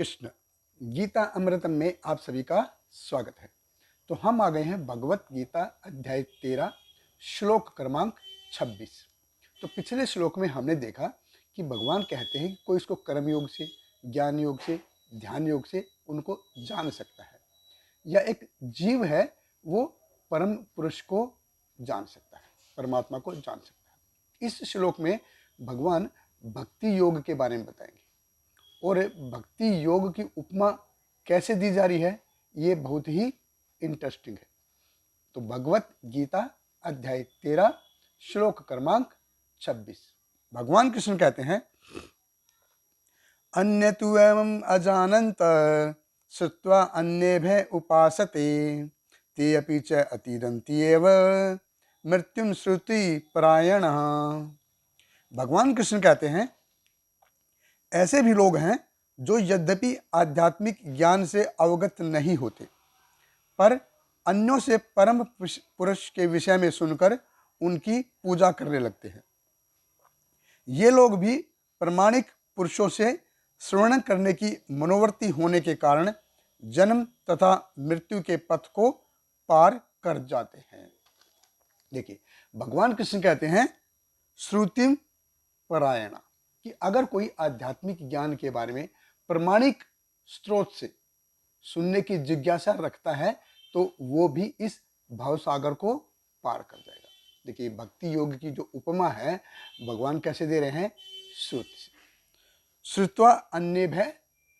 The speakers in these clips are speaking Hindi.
कृष्ण। गीता अमृतम में आप सभी का स्वागत है। तो हम आ गए हैं भगवत गीता अध्याय 13 श्लोक क्रमांक 26। तो पिछले श्लोक में हमने देखा कि भगवान कहते हैं कि कोई इसको कर्म योग से, ज्ञान योग से, ध्यान योग से उनको जान सकता है, या एक जीव है वो परम पुरुष को जान सकता है, परमात्मा को जान सकता है। इस श्लोक में भगवान भक्ति योग के बारे में बताएंगे और भक्ति योग की उपमा कैसे दी जा रही है, ये बहुत ही इंटरेस्टिंग है। तो भगवत गीता अध्याय 13 श्लोक क्रमांक 26। भगवान कृष्ण कहते हैं, अन्य तु एवं अजानन्त श्रुत्वा अन्येभ्य उपासते ते अपि च अतीरन्ति एव मृत्युम श्रुति परायणः। भगवान कृष्ण कहते हैं, ऐसे भी लोग हैं जो यद्यपि आध्यात्मिक ज्ञान से अवगत नहीं होते, पर अन्यों से परम पुरुष के विषय में सुनकर उनकी पूजा करने लगते हैं। ये लोग भी प्रामाणिक पुरुषों से श्रवण करने की मनोवृत्ति होने के कारण जन्म तथा मृत्यु के पथ को पार कर जाते हैं। देखिए, भगवान कृष्ण कहते हैं श्रुतिम परायणा, कि अगर कोई आध्यात्मिक ज्ञान के बारे में प्रामाणिक स्रोत से सुनने की जिज्ञासा रखता है तो वो भी इस भवसागर को पार कर जाएगा। देखिए, भक्ति योग की जो उपमा है भगवान कैसे दे रहे हैं, श्रुति से। श्रुत्वा अन्येभ्य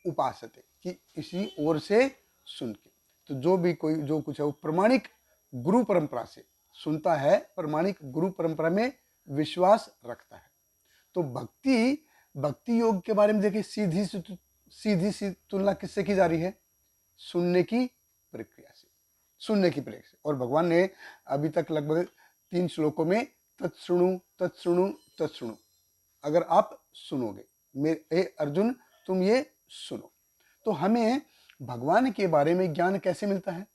उपासते, कि इसी ओर से सुन के, तो जो भी कोई जो कुछ है वो प्रामाणिक गुरु परंपरा से सुनता है, प्रामाणिक गुरु परंपरा में विश्वास रखता है। तो भक्ति योग के बारे में देखिए, सीधी सी तुलना किससे की जा रही है, सुनने की प्रक्रिया से, सुनने की प्रक्रिया से। और भगवान ने अभी तक लगभग 3 श्लोकों में तत्सुणु तत्सुणु तत्सुणु, अगर आप सुनोगे मेरे अर्जुन तुम ये सुनो। तो हमें भगवान के बारे में ज्ञान कैसे मिलता है,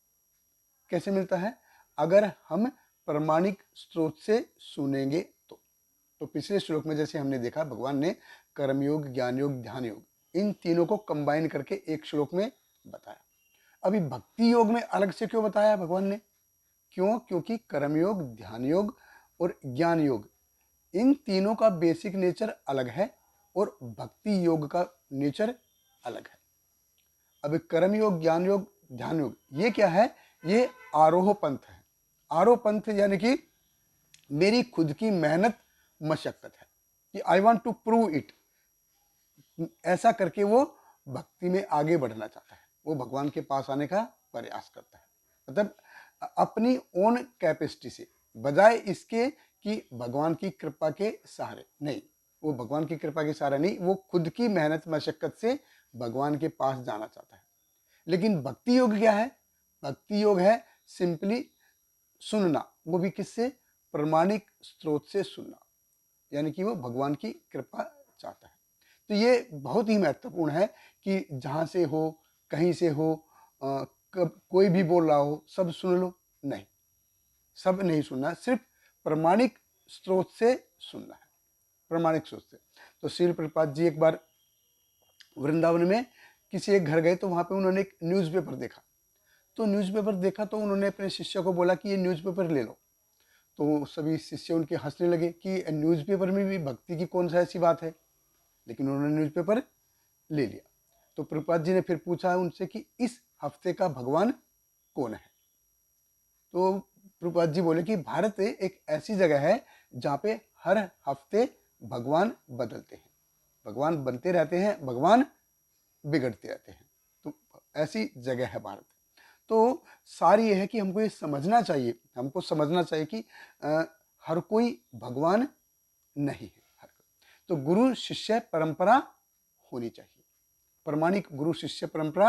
कैसे मिलता है, अगर हम प्रामाणिक स्रोत से सुनेंगे तो पिछले श्लोक में जैसे हमने देखा, भगवान ने कर्मयोग, ज्ञान योग, ध्यान योग, इन तीनों को कंबाइन करके एक श्लोक में बताया। अभी भक्ति योग में अलग से क्यों बताया भगवान ने, क्यों, क्योंकि कर्मयोग, ध्यान योग और ज्ञान योग, इन तीनों का बेसिक नेचर अलग है और भक्ति योग का नेचर अलग है। अब कर्म योग, ज्ञान योग, ध्यान योग, ये क्या है, ये आरोह पंथ है। आरोह पंथ यानी कि मेरी खुद की मेहनत मशक्कत है, कि I want to prove it, ऐसा करके वो भक्ति में आगे बढ़ना चाहता है, वो भगवान के पास आने का प्रयास करता है। मतलब अपनी ओन कैपेसिटी से, बजाय इसके कि भगवान की कृपा के सहारे नहीं, वो भगवान की कृपा के सहारे नहीं, वो खुद की मेहनत मशक्कत से भगवान के पास जाना चाहता है। लेकिन भक्ति योग क्या है, भक्ति योग है सिंपली सुनना, वो भी किससे, प्रामाणिक स्रोत से सुनना, यानी कि वो भगवान की कृपा चाहता है। तो ये बहुत ही महत्वपूर्ण है कि जहाँ से हो, कहीं से हो, कोई भी बोल रहा हो सब सुन लो, नहीं, सब नहीं सुनना, सिर्फ प्रामाणिक स्रोत से सुनना है, प्रामाणिक स्रोत से। तो श्रील प्रभुपाद जी एक बार वृंदावन में किसी एक घर गए, तो वहाँ पे उन्होंने एक न्यूज़पेपर देखा। तो न्यूज़पेपर देखा तो उन्होंने अपने शिष्य को बोला कि ये न्यूज़पेपर ले लो। तो सभी शिष्य उनके हंसने लगे कि न्यूज़पेपर में भी भक्ति की कौन सा ऐसी बात है, लेकिन उन्होंने न्यूज़पेपर ले लिया। तो प्रभुपाद जी ने फिर पूछा उनसे कि इस हफ्ते का भगवान कौन है। तो प्रभुपाद जी बोले कि भारत एक ऐसी जगह है जहाँ पे हर हफ्ते भगवान बदलते हैं, भगवान बनते रहते हैं, भगवान बिगड़ते रहते हैं। तो ऐसी जगह है भारत। तो सारी ये है कि हमको ये समझना चाहिए, हमको समझना चाहिए कि हर कोई भगवान नहीं है, हर कोई। तो गुरु शिष्य परंपरा होनी चाहिए, प्रामाणिक गुरु शिष्य परंपरा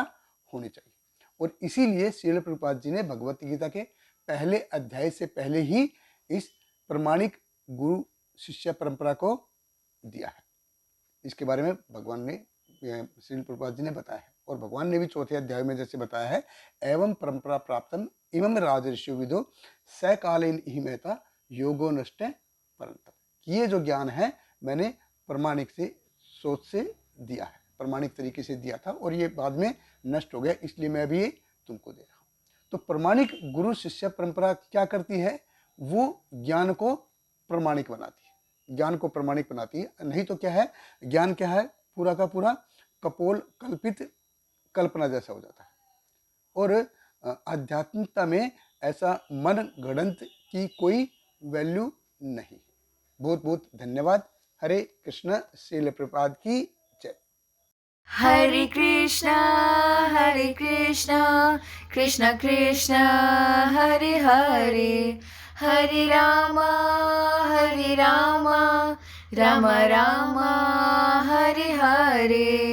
होनी चाहिए। और इसीलिए श्रील प्रभुपाद जी ने भगवत गीता के पहले अध्याय से पहले ही इस प्रामाणिक गुरु शिष्य परंपरा को दिया है। इसके बारे में भगवान ने, श्रील प्रभुपाद जी ने बताया है। और भगवान ने भी चौथे अध्याय में जैसे बताया है, एवं परंपरा प्राप्तम इमं राजर्षि विदो सकालीन हिमेता योगो नष्ट परंतप, ये जो ज्ञान है मैंने प्रामाणिक से सोच से दिया है, प्रमाणिक तरीके से दिया था और ये बाद में नष्ट हो गया, इसलिए मैं भी ये तुमको दे रहा हूँ। तो प्रमाणिक गुरु शिष्य परंपरा क्या करती है? वो ज्ञान को प्रमाणिक बनाती है, ज्ञान को प्रमाणिक बनाती है। नहीं तो क्या है, ज्ञान क्या है, पूरा का पूरा कपोल कल्पित कल्पना जैसा हो जाता है। और आध्यात्मिकता में ऐसा मन गढ़ंत की कोई वैल्यू नहीं। बहुत बहुत धन्यवाद। हरे कृष्ण। श्रील प्रभुपाद की जय। Hare Krishna, Hare Krishna, Krishna Krishna, Hare Hare, Hare Rama, Hare Rama, Rama Rama, Hare Hare.